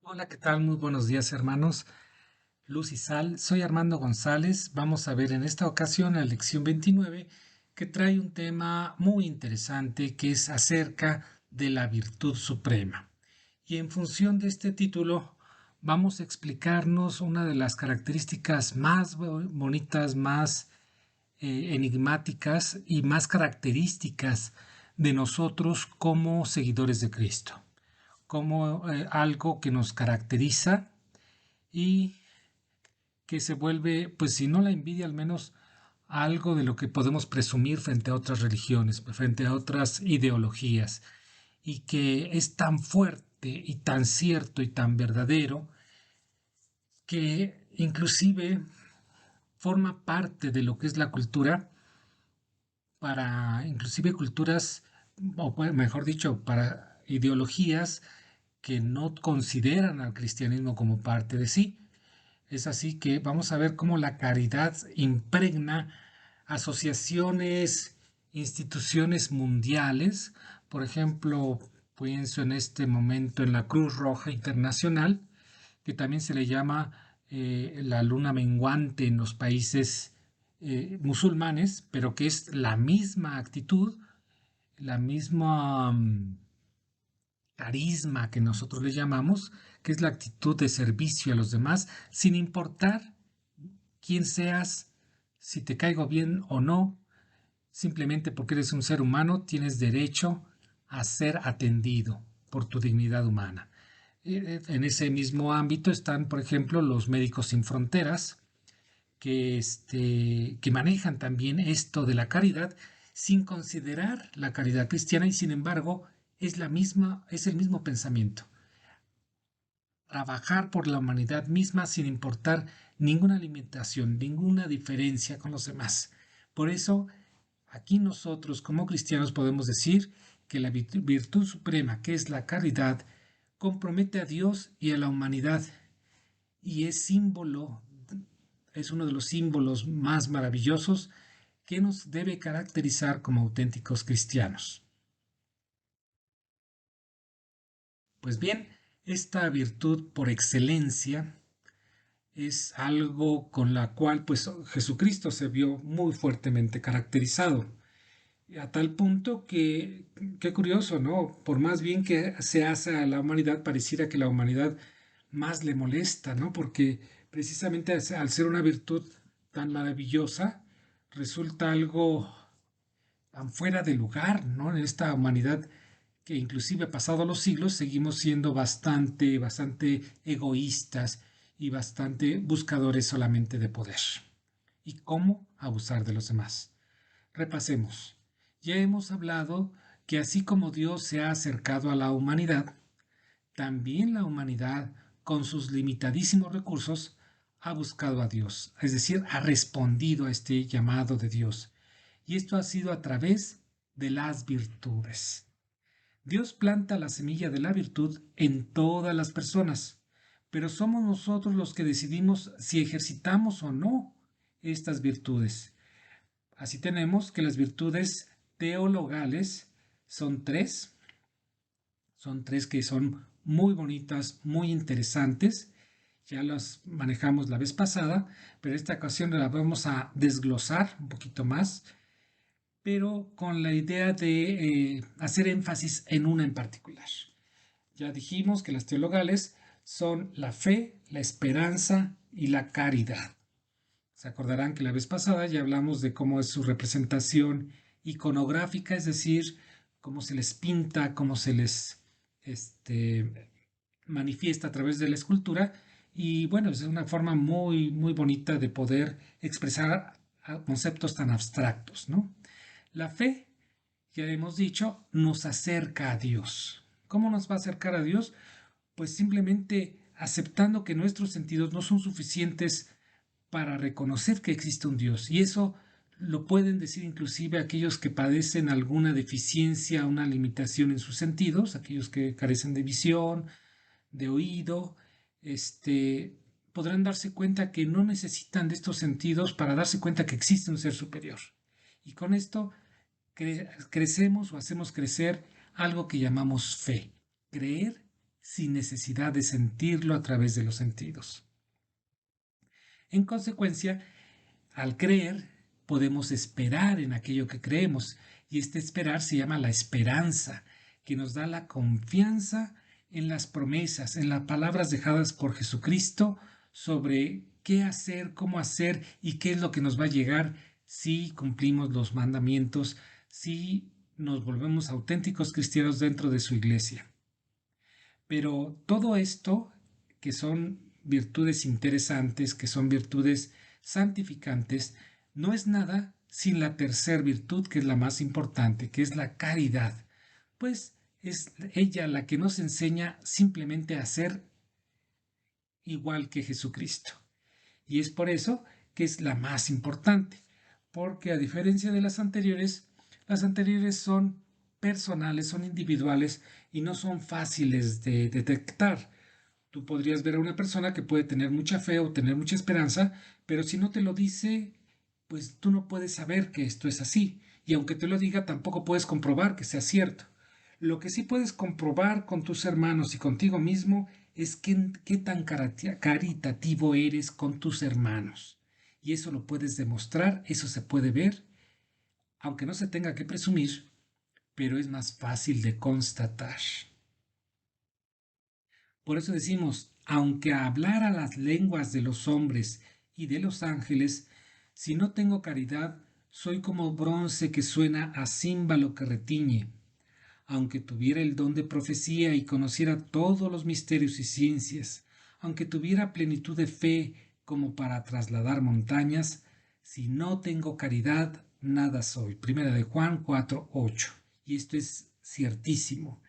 Hola, ¿qué tal? Muy buenos días, hermanos. Luz y Sal, soy Armando González. Vamos a ver en esta ocasión la lección 29 que trae un tema muy interesante que es acerca de la virtud suprema. Y en función de este título vamos a explicarnos una de las características más bonitas, más enigmáticas y más características de nosotros como seguidores de Cristo, como algo que nos caracteriza y que se vuelve, pues si no la envidia, al menos algo de lo que podemos presumir frente a otras religiones, frente a otras ideologías, y que es tan fuerte y tan cierto y tan verdadero que inclusive forma parte de lo que es la cultura para inclusive culturas, o mejor dicho, para ideologías que no consideran al cristianismo como parte de sí. Es así que vamos a ver cómo la caridad impregna asociaciones, instituciones mundiales. Por ejemplo, pienso en este momento en la Cruz Roja Internacional, que también se le llama la luna menguante en los países musulmanes, pero que es la misma actitud, la misma carisma que nosotros le llamamos, que es la actitud de servicio a los demás, sin importar quién seas, si te caigo bien o no, simplemente porque eres un ser humano, tienes derecho a ser atendido por tu dignidad humana. En ese mismo ámbito están, por ejemplo, los Médicos Sin Fronteras, que manejan también esto de la caridad sin considerar la caridad cristiana y sin embargo es el mismo pensamiento. Trabajar por la humanidad misma sin importar ninguna limitación, ninguna diferencia con los demás. Por eso, aquí nosotros como cristianos podemos decir que la virtud suprema, que es la caridad, compromete a Dios y a la humanidad y es uno de los símbolos más maravillosos que nos debe caracterizar como auténticos cristianos. Pues bien, esta virtud por excelencia es algo con la cual pues Jesucristo se vio muy fuertemente caracterizado. A tal punto que, qué curioso, ¿no? Por más bien que se hace a la humanidad, pareciera que la humanidad más le molesta, ¿no? Porque precisamente al ser una virtud tan maravillosa, resulta algo tan fuera de lugar, ¿no? En esta humanidad que inclusive pasado los siglos seguimos siendo bastante egoístas y bastante buscadores solamente de poder. ¿Y cómo abusar de los demás? Repasemos. Ya hemos hablado que así como Dios se ha acercado a la humanidad, también la humanidad, con sus limitadísimos recursos, ha buscado a Dios, es decir, ha respondido a este llamado de Dios. Y esto ha sido a través de las virtudes. Dios planta la semilla de la virtud en todas las personas, pero somos nosotros los que decidimos si ejercitamos o no estas virtudes. Así tenemos que las virtudes teologales son tres que son muy bonitas, muy interesantes. Ya las manejamos la vez pasada, pero esta ocasión la vamos a desglosar un poquito más, pero con la idea de hacer énfasis en una en particular. Ya dijimos que las teologales son la fe, la esperanza y la caridad. Se acordarán que la vez pasada ya hablamos de cómo es su representación iconográfica, es decir, cómo se les pinta, cómo se les manifiesta a través de la escultura. Y bueno, es una forma muy bonita de poder expresar conceptos tan abstractos, ¿no? La fe, ya hemos dicho, nos acerca a Dios. ¿Cómo nos va a acercar a Dios? Pues simplemente aceptando que nuestros sentidos no son suficientes para reconocer que existe un Dios. Y eso lo pueden decir inclusive aquellos que padecen alguna deficiencia, una limitación en sus sentidos, aquellos que carecen de visión, de oído, podrán darse cuenta que no necesitan de estos sentidos para darse cuenta que existe un ser superior. Y con esto crecemos o hacemos crecer algo que llamamos fe. Creer sin necesidad de sentirlo a través de los sentidos. En consecuencia, al creer, podemos esperar en aquello que creemos, y este esperar se llama la esperanza, que nos da la confianza en las promesas, en las palabras dejadas por Jesucristo sobre qué hacer, cómo hacer y qué es lo que nos va a llegar si cumplimos los mandamientos, si nos volvemos auténticos cristianos dentro de su iglesia. Pero todo esto, que son virtudes interesantes, que son virtudes santificantes, no es nada sin la tercera virtud, que es la más importante, que es la caridad, pues es ella la que nos enseña simplemente a ser igual que Jesucristo. Y es por eso que es la más importante, porque a diferencia de las anteriores son personales, son individuales y no son fáciles de detectar. Tú podrías ver a una persona que puede tener mucha fe o tener mucha esperanza, pero si no te lo dice, pues tú no puedes saber que esto es así. Y aunque te lo diga, tampoco puedes comprobar que sea cierto. Lo que sí puedes comprobar con tus hermanos y contigo mismo es qué tan caritativo eres con tus hermanos. Y eso lo puedes demostrar, eso se puede ver, aunque no se tenga que presumir, pero es más fácil de constatar. Por eso decimos, aunque hablara las lenguas de los hombres y de los ángeles, si no tengo caridad, soy como bronce que suena a címbalo que retiñe. Aunque tuviera el don de profecía y conociera todos los misterios y ciencias, aunque tuviera plenitud de fe como para trasladar montañas, si no tengo caridad, nada soy. Primera de Juan 4:8. Y esto es ciertísimo.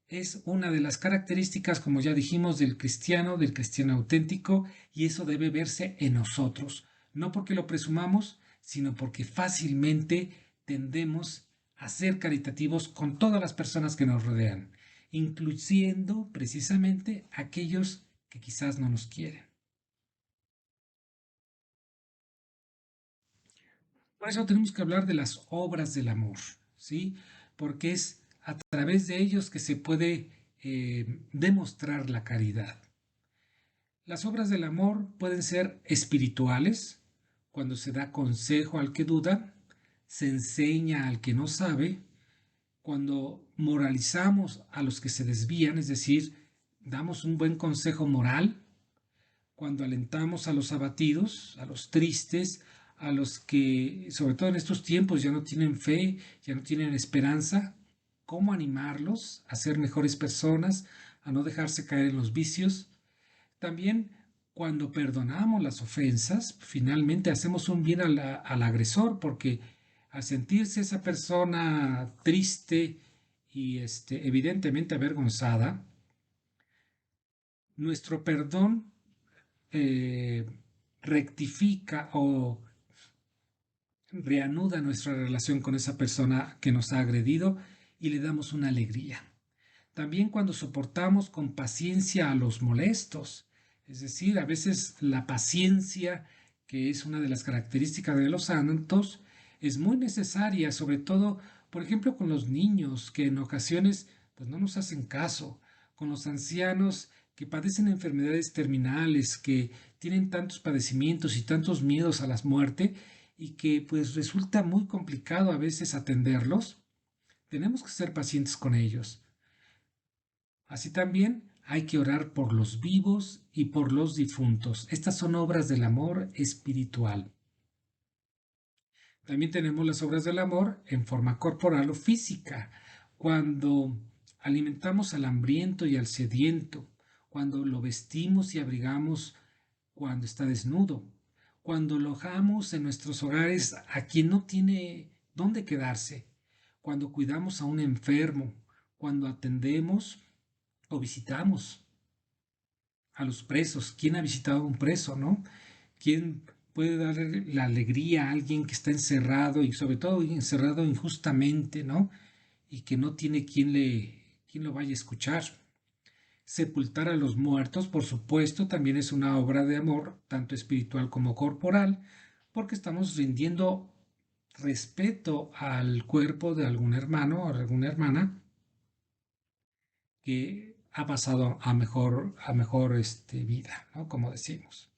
Es una de las características, como ya dijimos, del cristiano auténtico, y eso debe verse en nosotros, no porque lo presumamos, sino porque fácilmente tendemos a ser caritativos con todas las personas que nos rodean, incluyendo precisamente aquellos que quizás no nos quieren. Por eso tenemos que hablar de las obras del amor, ¿sí? Porque es a través de ellos que se puede demostrar la caridad. Las obras del amor pueden ser espirituales, cuando se da consejo al que duda, se enseña al que no sabe, cuando moralizamos a los que se desvían, es decir, damos un buen consejo moral, cuando alentamos a los abatidos, a los tristes, a los que, sobre todo en estos tiempos, ya no tienen fe, ya no tienen esperanza, cómo animarlos a ser mejores personas, a no dejarse caer en los vicios. También cuando perdonamos las ofensas, finalmente hacemos un bien al agresor, porque al sentirse esa persona triste y evidentemente avergonzada, nuestro perdón eh, rectifica o reanuda nuestra relación con esa persona que nos ha agredido y le damos una alegría. También cuando soportamos con paciencia a los molestos, es decir, a veces la paciencia, que es una de las características de los santos, es muy necesaria, sobre todo, por ejemplo, con los niños que en ocasiones pues no nos hacen caso, con los ancianos que padecen enfermedades terminales, que tienen tantos padecimientos y tantos miedos a la muerte y que pues resulta muy complicado a veces atenderlos. Tenemos que ser pacientes con ellos. Así también hay que orar por los vivos y por los difuntos. Estas son obras del amor espiritual. También tenemos las obras del amor en forma corporal o física, cuando alimentamos al hambriento y al sediento, cuando lo vestimos y abrigamos cuando está desnudo, cuando alojamos en nuestros hogares a quien no tiene dónde quedarse, cuando cuidamos a un enfermo, cuando atendemos o visitamos a los presos. ¿Quién ha visitado a un preso, no? ¿Quién puede darle la alegría a alguien que está encerrado y sobre todo encerrado injustamente, ¿no? Y que no tiene quien lo vaya a escuchar? Sepultar a los muertos, por supuesto, también es una obra de amor, tanto espiritual como corporal, porque estamos rindiendo respeto al cuerpo de algún hermano o alguna hermana que ha pasado a mejor vida, ¿no? Como decimos.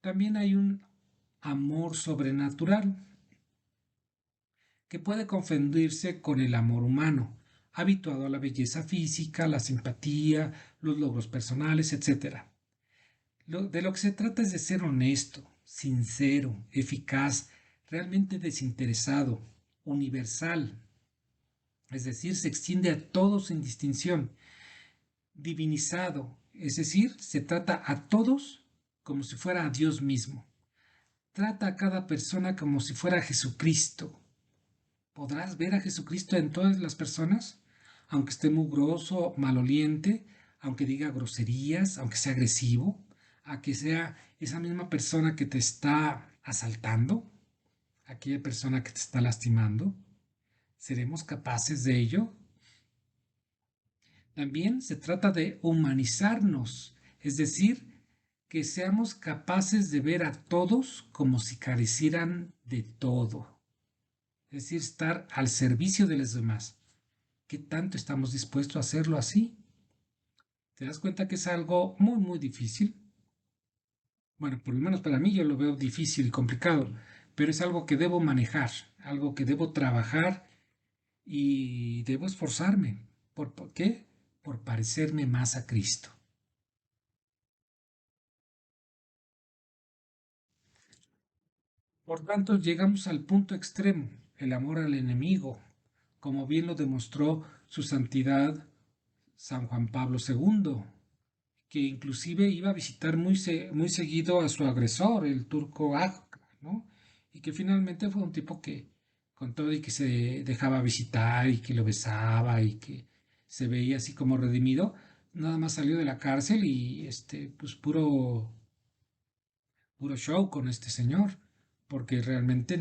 También hay un amor sobrenatural que puede confundirse con el amor humano, habituado a la belleza física, la simpatía, los logros personales, etc. De lo que se trata es de ser honesto, sincero, eficaz, realmente desinteresado, universal, es decir, se extiende a todos sin distinción, divinizado, es decir, se trata a todos como si fuera a Dios mismo. Trata a cada persona como si fuera Jesucristo. ¿Podrás ver a Jesucristo en todas las personas? Aunque esté mugroso, maloliente, aunque diga groserías, aunque sea agresivo, a que sea esa misma persona que te está asaltando, aquella persona que te está lastimando. ¿Seremos capaces de ello? También se trata de humanizarnos, es decir, que seamos capaces de ver a todos como si carecieran de todo, es decir, estar al servicio de los demás. ¿Qué tanto estamos dispuestos a hacerlo así? ¿Te das cuenta que es algo muy, muy difícil? Bueno, por lo menos para mí yo lo veo difícil y complicado, pero es algo que debo manejar, algo que debo trabajar y debo esforzarme. ¿Por qué? Por parecerme más a Cristo. Por tanto, llegamos al punto extremo, el amor al enemigo, como bien lo demostró su santidad San Juan Pablo II, que inclusive iba a visitar muy seguido a su agresor, el turco Agca, ¿no? Y que finalmente fue un tipo que, con todo y que se dejaba visitar y que lo besaba y que se veía así como redimido, nada más salió de la cárcel y pues puro show con este señor, porque realmente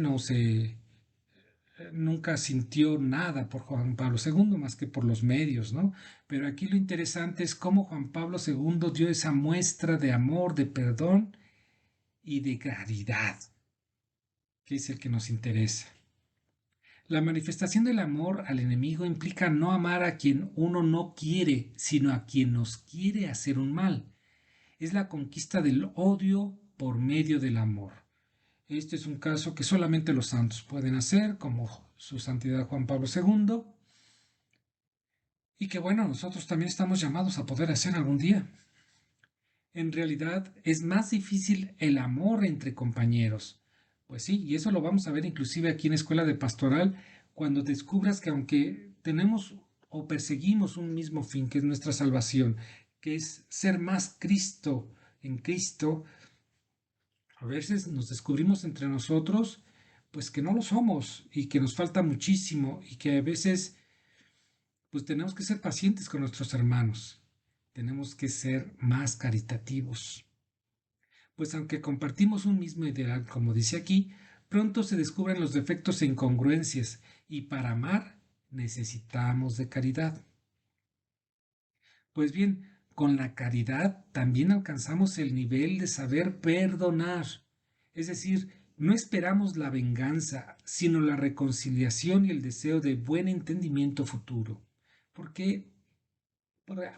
nunca sintió nada por Juan Pablo II más que por los medios, ¿no? Pero aquí lo interesante es cómo Juan Pablo II dio esa muestra de amor, de perdón y de caridad, que es el que nos interesa. La manifestación del amor al enemigo implica no amar a quien uno no quiere, sino a quien nos quiere hacer un mal. Es la conquista del odio por medio del amor. Este es un caso que solamente los santos pueden hacer, como su santidad Juan Pablo II, y que bueno, nosotros también estamos llamados a poder hacer algún día. En realidad es más difícil el amor entre compañeros. Pues sí, y eso lo vamos a ver inclusive aquí en Escuela de Pastoral, cuando descubras que aunque tenemos o perseguimos un mismo fin, que es nuestra salvación, que es ser más Cristo en Cristo, a veces nos descubrimos entre nosotros pues que no lo somos y que nos falta muchísimo y que a veces pues tenemos que ser pacientes con nuestros hermanos. Tenemos que ser más caritativos. Pues aunque compartimos un mismo ideal, como dice aquí, pronto se descubren los defectos e incongruencias y para amar necesitamos de caridad. Pues bien, con la caridad también alcanzamos el nivel de saber perdonar. Es decir, no esperamos la venganza, sino la reconciliación y el deseo de buen entendimiento futuro. Porque,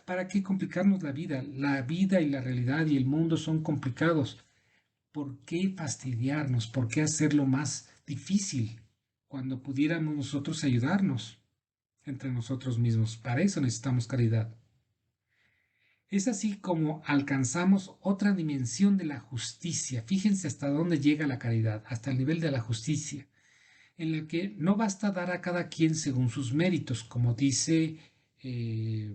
¿para qué complicarnos la vida? La vida y la realidad y el mundo son complicados. ¿Por qué fastidiarnos? ¿Por qué hacerlo más difícil cuando pudiéramos nosotros ayudarnos entre nosotros mismos? Para eso necesitamos caridad. Es así como alcanzamos otra dimensión de la justicia. Fíjense hasta dónde llega la caridad, hasta el nivel de la justicia, en la que no basta dar a cada quien según sus méritos, como dice eh,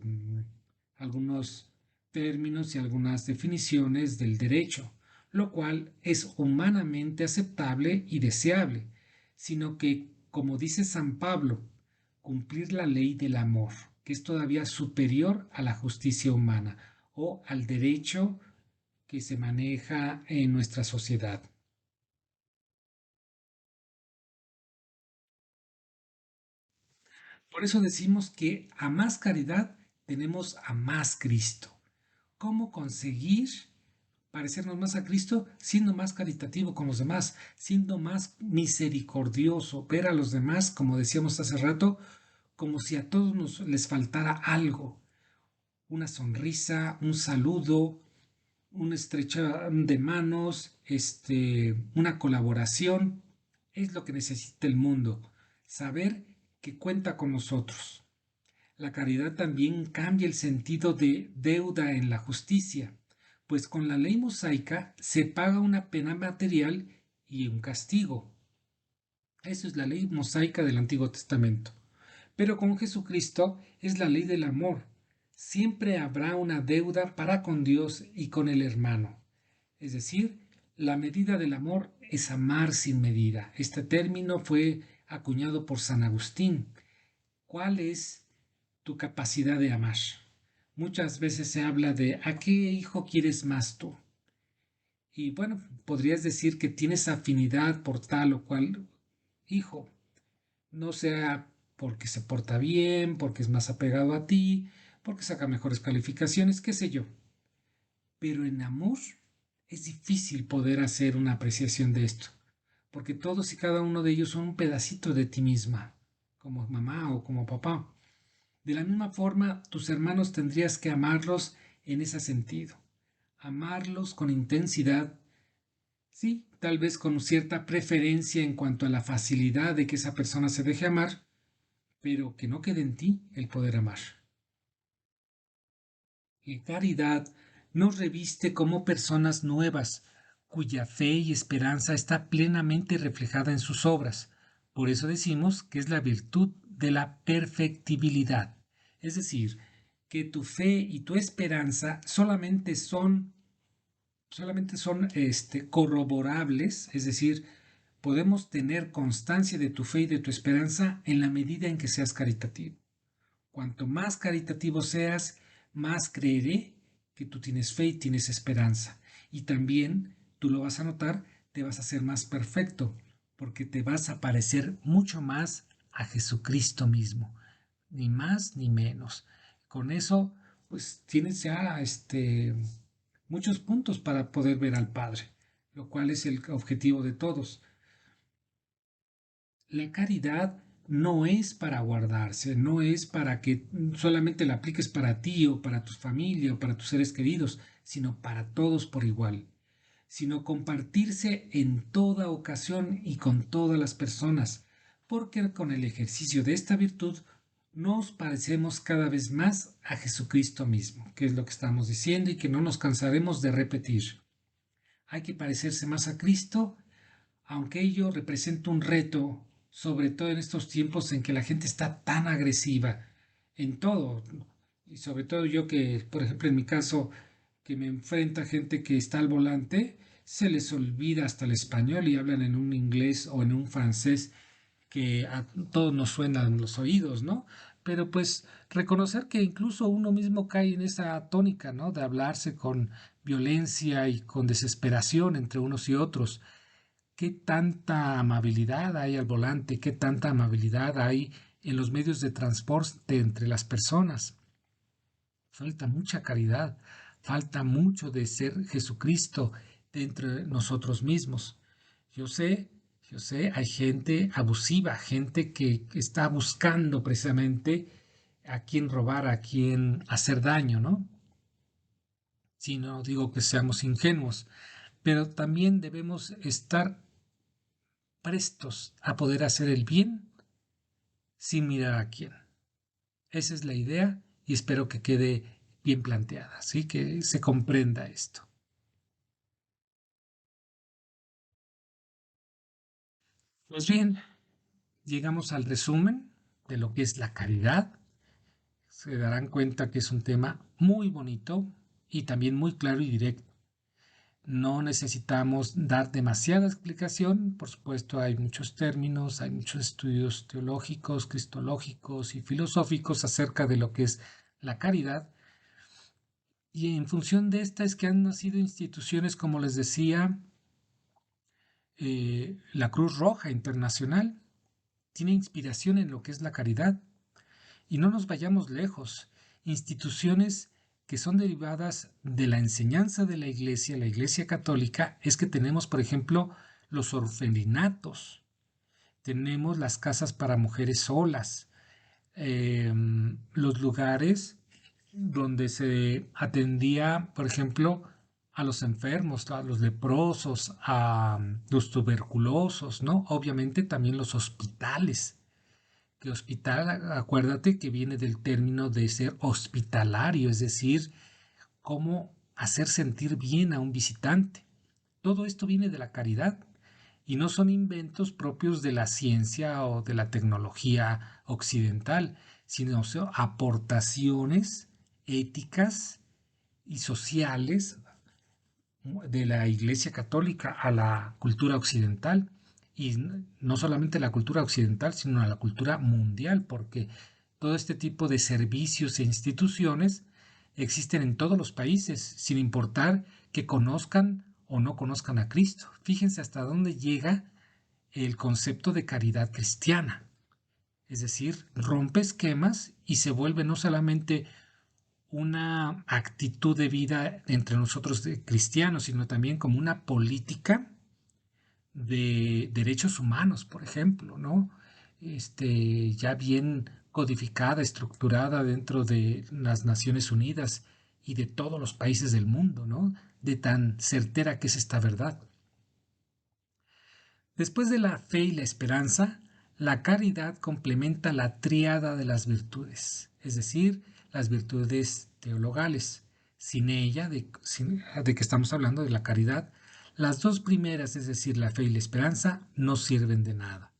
algunos términos y algunas definiciones del derecho, lo cual es humanamente aceptable y deseable, sino que, como dice San Pablo, cumplir la ley del amor, que es todavía superior a la justicia humana o al derecho que se maneja en nuestra sociedad. Por eso decimos que a más caridad tenemos a más Cristo. ¿Cómo conseguir parecernos más a Cristo siendo más caritativo con los demás, siendo más misericordioso, ver a los demás, como decíamos hace rato, como si a todos les faltara algo, una sonrisa, un saludo, una estrecha de manos, una colaboración. Es lo que necesita el mundo, saber que cuenta con nosotros. La caridad también cambia el sentido de deuda en la justicia, pues con la ley mosaica se paga una pena material y un castigo. Eso es la ley mosaica del Antiguo Testamento. Pero con Jesucristo es la ley del amor. Siempre habrá una deuda para con Dios y con el hermano. Es decir, la medida del amor es amar sin medida. Este término fue acuñado por San Agustín. ¿Cuál es tu capacidad de amar? Muchas veces se habla de ¿a qué hijo quieres más tú? Y bueno, podrías decir que tienes afinidad por tal o cual hijo, no sea porque se porta bien, porque es más apegado a ti, porque saca mejores calificaciones, qué sé yo. Pero en amor es difícil poder hacer una apreciación de esto, porque todos y cada uno de ellos son un pedacito de ti misma, como mamá o como papá. De la misma forma, tus hermanos tendrías que amarlos en ese sentido, amarlos con intensidad, sí, tal vez con cierta preferencia en cuanto a la facilidad de que esa persona se deje amar, pero que no quede en ti el poder amar. La caridad nos reviste como personas nuevas, cuya fe y esperanza está plenamente reflejada en sus obras. Por eso decimos que es la virtud de la perfectibilidad. Es decir, que tu fe y tu esperanza solamente son corroborables, es decir, podemos tener constancia de tu fe y de tu esperanza en la medida en que seas caritativo. Cuanto más caritativo seas, más creeré que tú tienes fe y tienes esperanza. Y también, tú lo vas a notar, te vas a hacer más perfecto, porque te vas a parecer mucho más a Jesucristo mismo, ni más ni menos. Con eso, pues tienes ya muchos puntos para poder ver al Padre, lo cual es el objetivo de todos. La caridad no es para guardarse, no es para que solamente la apliques para ti o para tu familia o para tus seres queridos, sino para todos por igual, sino compartirse en toda ocasión y con todas las personas, porque con el ejercicio de esta virtud nos parecemos cada vez más a Jesucristo mismo, que es lo que estamos diciendo y que no nos cansaremos de repetir. Hay que parecerse más a Cristo, aunque ello representa un reto, sobre todo en estos tiempos en que la gente está tan agresiva en todo, y sobre todo yo que, por ejemplo, en mi caso, que me enfrenta gente que está al volante, se les olvida hasta el español y hablan en un inglés o en un francés que a todos nos suenan los oídos, ¿no? Pero pues reconocer que incluso uno mismo cae en esa tónica, ¿no? De hablarse con violencia y con desesperación entre unos y otros. ¿Qué tanta amabilidad hay al volante? ¿Qué tanta amabilidad hay en los medios de transporte entre las personas? Falta mucha caridad, falta mucho de ser Jesucristo dentro de nosotros mismos. Yo sé, yo sé, hay gente abusiva, gente que está buscando precisamente a quién robar, a quién hacer daño, ¿no? Si no digo que seamos ingenuos, pero también debemos estar prestos a poder hacer el bien sin mirar a quién. Esa es la idea y espero que quede bien planteada, así que se comprenda esto. Pues bien, llegamos al resumen de lo que es la caridad. Se darán cuenta que es un tema muy bonito y también muy claro y directo. No necesitamos dar demasiada explicación, por supuesto hay muchos términos, hay muchos estudios teológicos, cristológicos y filosóficos acerca de lo que es la caridad, y en función de esta es que han nacido instituciones como les decía, la Cruz Roja Internacional tiene inspiración en lo que es la caridad, y no nos vayamos lejos, instituciones que son derivadas de la enseñanza de la Iglesia Católica, es que tenemos, por ejemplo, los orfelinatos, tenemos las casas para mujeres solas, los lugares donde se atendía, por ejemplo, a los enfermos, a los leprosos, a los tuberculosos, ¿no? Obviamente también los hospitales. Que hospital, acuérdate que viene del término de ser hospitalario, es decir, cómo hacer sentir bien a un visitante. Todo esto viene de la caridad y no son inventos propios de la ciencia o de la tecnología occidental, sino son aportaciones éticas y sociales de la Iglesia Católica a la cultura occidental. Y no solamente la cultura occidental, sino a la cultura mundial, porque todo este tipo de servicios e instituciones existen en todos los países, sin importar que conozcan o no conozcan a Cristo. Fíjense hasta dónde llega el concepto de caridad cristiana. Es decir, rompe esquemas y se vuelve no solamente una actitud de vida entre nosotros de cristianos, sino también como una política de derechos humanos, por ejemplo, ¿no? Ya bien codificada, estructurada dentro de las Naciones Unidas y de todos los países del mundo, ¿no? De tan certera que es esta verdad. Después de la fe y la esperanza, la caridad complementa la tríada de las virtudes, es decir, las virtudes teologales. Sin ella, de que estamos hablando de la caridad, las dos primeras, es decir, la fe y la esperanza, no sirven de nada.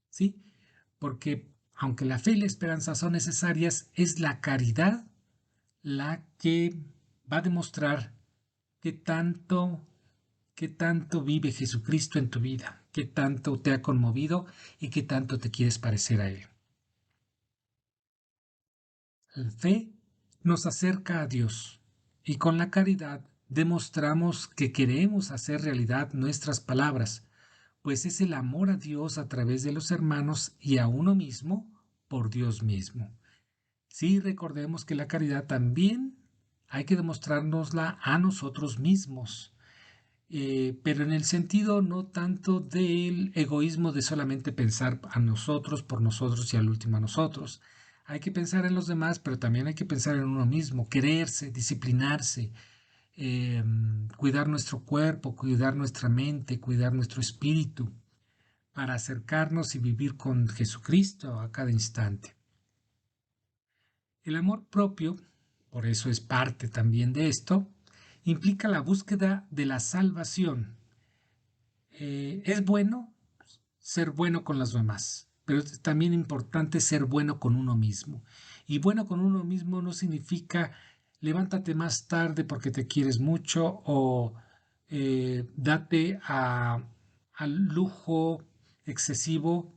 ¿Sí? Porque aunque la fe y la esperanza son necesarias, es la caridad la que va a demostrar qué tanto ¿Qué tanto vive Jesucristo en tu vida? ¿Qué tanto te ha conmovido y qué tanto te quieres parecer a Él? La fe nos acerca a Dios y con la caridad demostramos que queremos hacer realidad nuestras palabras, pues es el amor a Dios a través de los hermanos y a uno mismo por Dios mismo. Sí, recordemos que la caridad también hay que demostrárnosla a nosotros mismos. Pero en el sentido no tanto del egoísmo de solamente pensar a nosotros, por nosotros y al último a nosotros. Hay que pensar en los demás, pero también hay que pensar en uno mismo, quererse, disciplinarse, cuidar nuestro cuerpo, cuidar nuestra mente, cuidar nuestro espíritu, para acercarnos y vivir con Jesucristo a cada instante. El amor propio, por eso es parte también de esto, implica la búsqueda de la salvación. Es bueno ser bueno con los demás, pero es también importante ser bueno con uno mismo. Y bueno con uno mismo no significa levántate más tarde porque te quieres mucho o date al lujo excesivo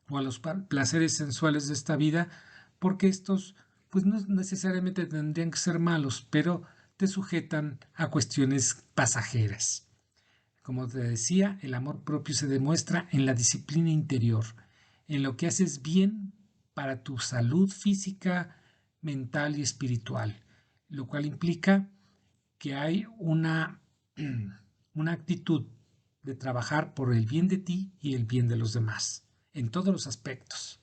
o a los placeres sensuales de esta vida, porque estos pues no necesariamente tendrían que ser malos, pero te sujetan a cuestiones pasajeras. Como te decía, el amor propio se demuestra en la disciplina interior, en lo que haces bien para tu salud física, mental y espiritual, lo cual implica que hay una actitud de trabajar por el bien de ti y el bien de los demás, en todos los aspectos.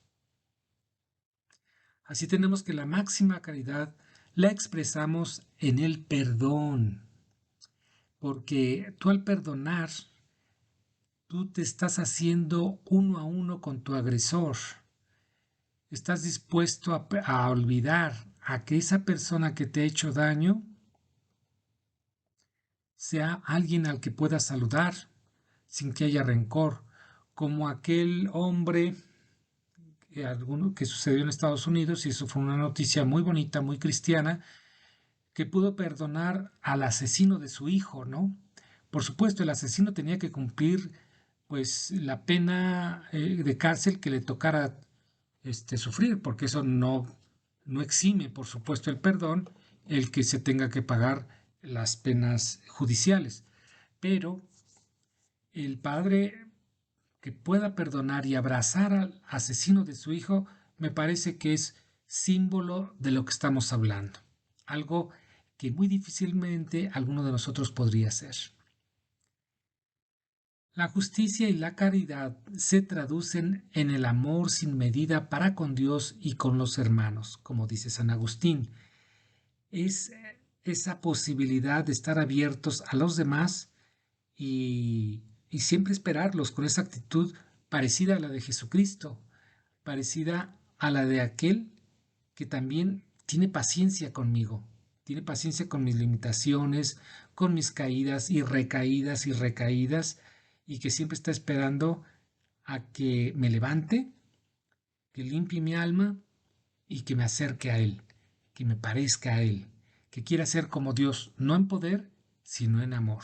Así tenemos que la máxima caridad la expresamos en el perdón, porque tú al perdonar tú te estás haciendo uno a uno con tu agresor. Estás dispuesto a olvidar a que esa persona que te ha hecho daño sea alguien al que puedas saludar sin que haya rencor, como aquel hombre que sucedió en Estados Unidos, y eso fue una noticia muy bonita, muy cristiana, que pudo perdonar al asesino de su hijo, ¿no? Por supuesto, el asesino tenía que cumplir pues la pena de cárcel que le tocara sufrir, porque eso no exime, por supuesto, el perdón, el que se tenga que pagar las penas judiciales. Pero el padre que pueda perdonar y abrazar al asesino de su hijo, me parece que es símbolo de lo que estamos hablando. Algo que muy difícilmente alguno de nosotros podría hacer. La justicia y la caridad se traducen en el amor sin medida para con Dios y con los hermanos, como dice San Agustín. Es esa posibilidad de estar abiertos a los demás y siempre esperarlos con esa actitud parecida a la de Jesucristo, parecida a la de aquel que también tiene paciencia conmigo, tiene paciencia con mis limitaciones, con mis caídas y recaídas, y que siempre está esperando a que me levante, que limpie mi alma y que me acerque a Él, que me parezca a Él, que quiera ser como Dios, no en poder, sino en amor,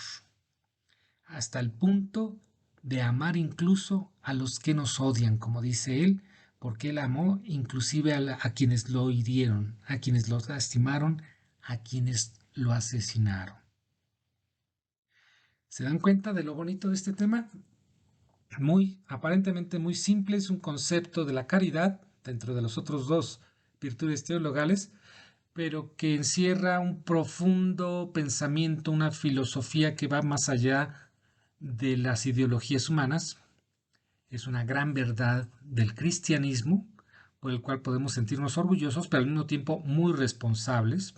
hasta el punto de amar incluso a los que nos odian, como dice Él, porque Él amó inclusive a quienes lo hirieron, a quienes lo lastimaron, a quienes lo asesinaron. ¿Se dan cuenta de lo bonito de este tema? Aparentemente muy simple, es un concepto de la caridad dentro de los otros dos virtudes teologales, pero que encierra un profundo pensamiento, una filosofía que va más allá de las ideologías humanas. Es una gran verdad del cristianismo, por el cual podemos sentirnos orgullosos, pero al mismo tiempo muy responsables,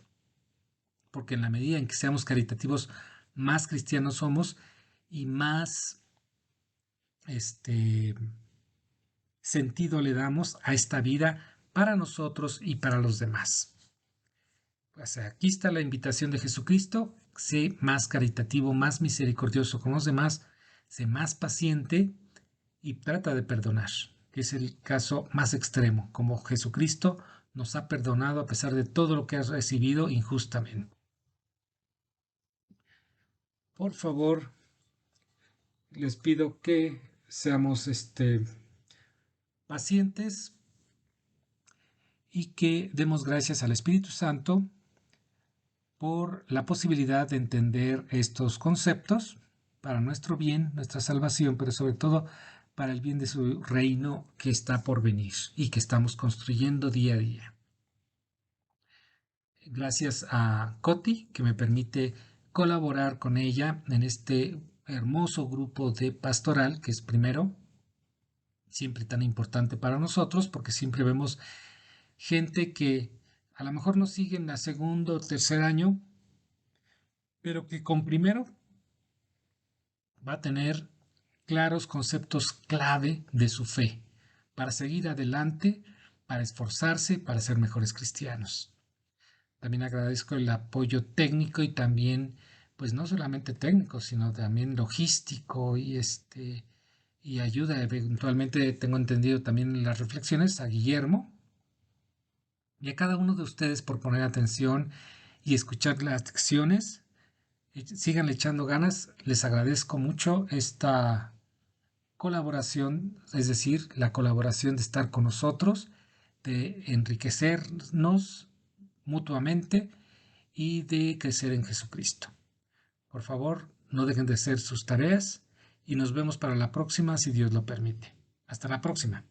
porque en la medida en que seamos caritativos, más cristianos somos y más sentido le damos a esta vida para nosotros y para los demás. Pues aquí está la invitación de Jesucristo: sé más caritativo, más misericordioso con los demás, sé más paciente y trata de perdonar, que es el caso más extremo, como Jesucristo nos ha perdonado a pesar de todo lo que has recibido injustamente. Por favor, les pido que seamos pacientes y que demos gracias al Espíritu Santo por la posibilidad de entender estos conceptos para nuestro bien, nuestra salvación, pero sobre todo para el bien de su reino que está por venir y que estamos construyendo día a día. Gracias a Coti, que me permite colaborar con ella en este hermoso grupo de pastoral, que es primero, siempre tan importante para nosotros, porque siempre vemos gente que a lo mejor nos sigue en el segundo o tercer año, pero que con primero va a tener claros conceptos clave de su fe para seguir adelante, para esforzarse, para ser mejores cristianos. También agradezco el apoyo técnico y también, pues no solamente técnico, sino también logístico y ayuda eventualmente, tengo entendido también en las reflexiones, a Guillermo y a cada uno de ustedes por poner atención y escuchar las lecciones. Síganle echando ganas, les agradezco mucho esta colaboración, es decir, la colaboración de estar con nosotros, de enriquecernos mutuamente y de crecer en Jesucristo. Por favor, no dejen de hacer sus tareas y nos vemos para la próxima si Dios lo permite. Hasta la próxima.